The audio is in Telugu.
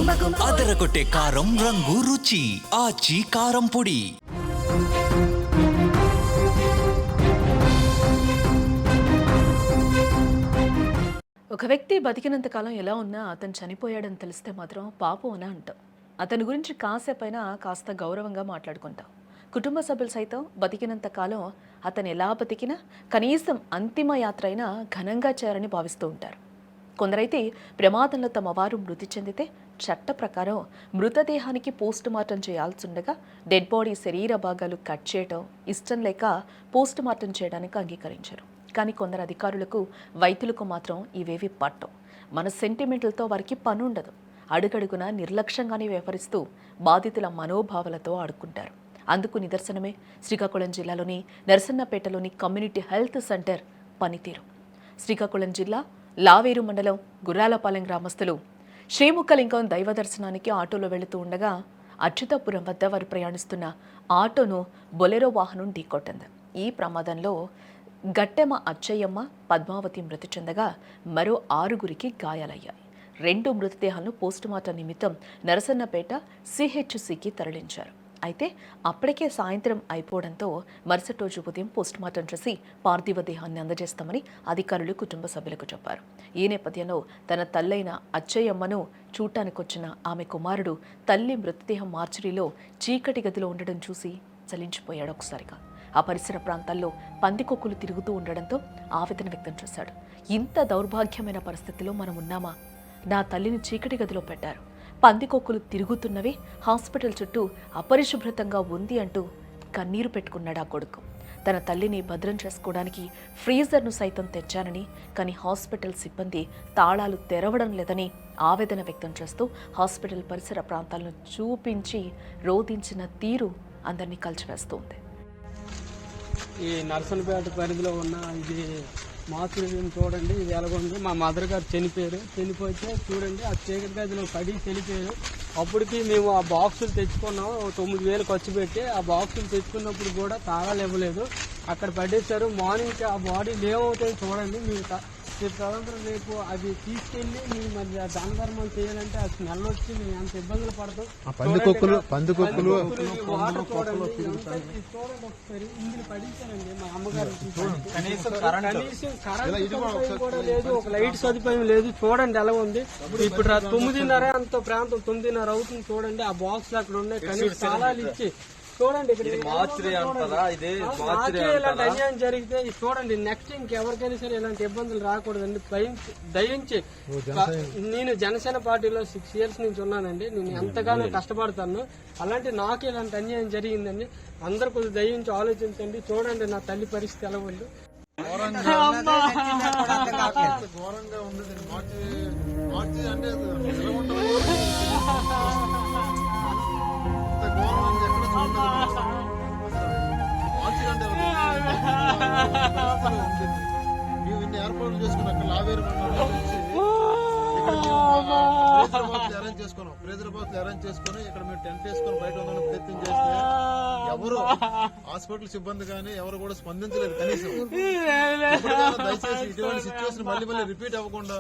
అదరగొట్టే కారం రంగు రుచి ఆచి కారం పొడి. ఒక వ్యక్తి బతికినంత కాలం ఎలా ఉన్నా అతను చనిపోయాడని తెలిస్తే మాత్రం పాపం అని అంటాం. అతని గురించి కాసేపైనా కాస్త గౌరవంగా మాట్లాడుకుంటాం. కుటుంబ సభ్యులు సైతం బతికినంత కాలం అతను ఎలా బతికినా కనీసం అంతిమ యాత్ర అయినా ఘనంగా చేయాలని భావిస్తూ ఉంటారు. కొందరైతే ప్రమాదంలో తమ వారు మృతి చెందితే చట్ట ప్రకారం మృతదేహానికి పోస్ట్ మార్టం చేయాల్సిండగా డెడ్ బాడీ శరీర భాగాలు కట్ చేయడం ఇష్టం లేక పోస్ట్ మార్టం చేయడానికి అంగీకరించారు. కానీ కొందరు అధికారులకు వైద్యులకు మాత్రం ఇవేవి పట్టవు. మన సెంటిమెంట్లతో వారికి పని ఉండదు. అడుగడుగున నిర్లక్ష్యంగానే వ్యవహరిస్తూ బాధితుల మనోభావాలతో ఆడుకుంటారు. అందుకు నిదర్శనమే శ్రీకాకుళం జిల్లాలోని నరసన్నపేటలోని కమ్యూనిటీ హెల్త్ సెంటర్ పనితీరు. శ్రీకాకుళం జిల్లా లావేరు మండలం గుర్రాలపాలెం గ్రామస్తులు శ్రీముఖలింగం దైవ దర్శనానికి ఆటోలో వెళుతూ ఉండగా అచ్యుతాపురం వద్ద వారు ప్రయాణిస్తున్న ఆటోను బొలెరో వాహనం ఢీకొట్టింది. ఈ ప్రమాదంలో గట్టెమ అచ్చయ్యమ్మ, పద్మావతి మృతి చెందగా మరో 6గురికి గాయాలయ్యాయి. 2 మృతదేహాలను పోస్టుమార్టం నిమిత్తం నరసన్నపేట సిహెచ్సికి తరలించారు. అయితే అప్పటికే సాయంత్రం అయిపోవడంతో మరుసటి రోజు ఉదయం పోస్టుమార్టం చేసి పార్థివ దేహాన్ని అందజేస్తామని అధికారులు కుటుంబ సభ్యులకు చెప్పారు. ఈ నేపథ్యంలో తన తల్లైన అచ్చయ్యమ్మను చూడటానికొచ్చిన ఆమె కుమారుడు తల్లి మృతదేహం మార్చురీలో చీకటి గదిలో ఉండడం చూసి చలించిపోయాడు. ఒకసారిగా ఆ పరిసర ప్రాంతాల్లో పందికొక్కులు తిరుగుతూ ఉండడంతో ఆవేదన వ్యక్తం చేశాడు. ఇంత దౌర్భాగ్యమైన పరిస్థితిలో మనం ఉన్నామా? నా తల్లిని చీకటి గదిలో పెట్టారు, పందికొక్కులు తిరుగుతున్నవి, హాస్పిటల్ చుట్టూ అపరిశుభ్రతంగా ఉంది అంటూ కన్నీరు పెట్టుకున్నాడు ఆ కొడుకు. తన తల్లిని భద్రం చేసుకోవడానికి ఫ్రీజర్ను సైతం తెచ్చానని, కానీ హాస్పిటల్ సిబ్బంది తాళాలు తెరవడం లేదని ఆవేదన వ్యక్తం చేస్తూ హాస్పిటల్ పరిసర ప్రాంతాలను చూపించి రోధించిన తీరు అందరినీ కలిచివేస్తుంది. ఈ నర్సన్నపేట పరిధిలో ఉన్న ఇది మాతృం చూడండి, ఇది ఎలాగొంది. మా మదర్ గారు చనిపోతే చూడండి ఆ చీకటి గదిలో పడి చనిపోయారు. అప్పటికి మేము ఆ బాక్సులు తెచ్చుకున్నాం, 9,000 ఖర్చు పెట్టి. ఆ బాక్సులు తెచ్చుకున్నప్పుడు కూడా తాళాలు ఇవ్వలేదు, అక్కడ పడేశారు. మార్నింగ్ ఆ బాడీ ఏమవుతాయి చూడండి. మీరు తదనంతరం రేపు అది తీసుకెళ్లి మీరు మరి దాన ధర్మం చేయాలంటే ఆ స్మెల్ వచ్చి మేము ఎంత ఇబ్బందులు పడతాం. పందికొక్కులు వాటర్ చూడండి ఒకసారి ఇందులో పడించారండి. మా అమ్మగారు కనీసం కరెంట్ కూడా లేదు, ఒక లైట్ సదుపాయం లేదు. చూడండి ఎలా ఉంది. ఇప్పుడు 9:30 అంత ప్రాంతం 9:30 అవుతుంది. చూడండి ఆ బాక్స్ అక్కడ ఉన్నాయి, కనీసం తాళాలు ఇచ్చి చూడండి. ఇలాంటి అన్యాయం జరిగితే చూడండి, నెక్స్ట్ ఇంకెవరికైనా సరే ఇలాంటి ఇబ్బందులు రాకూడదండి. దయించి నేను జనసేన పార్టీలో 6 years నుంచి ఉన్నానండి. నేను ఎంతగానో కష్టపడతాను. అలాంటి నాకు ఇలాంటి అన్యాయం జరిగిందండి. అందరు కొద్దిగా దయించి ఆలోచించండి. చూడండి నా తల్లి పరిస్థితి ఎలా ఉంది. ఘోరంగా ఉంది అంటే మేము ఇన్ని ఏర్పాట్లు చేసుకున్నాం. అక్కడ లావేరు మండలం అరేంజ్ చేసుకున్నాం, ప్రేజరాబాద్ అరేంజ్ చేసుకుని ఇక్కడ మేము టెంట్ వేసుకుని బయట ఉందని ప్రయత్నం చేస్తే ఎవరు హాస్పిటల్ సిబ్బంది కానీ ఎవరు కూడా స్పందించలేదు. కనీసం దయచేసి ఇటువంటి సిచ్యువేషన్ మళ్ళీ రిపీట్ అవ్వకుండా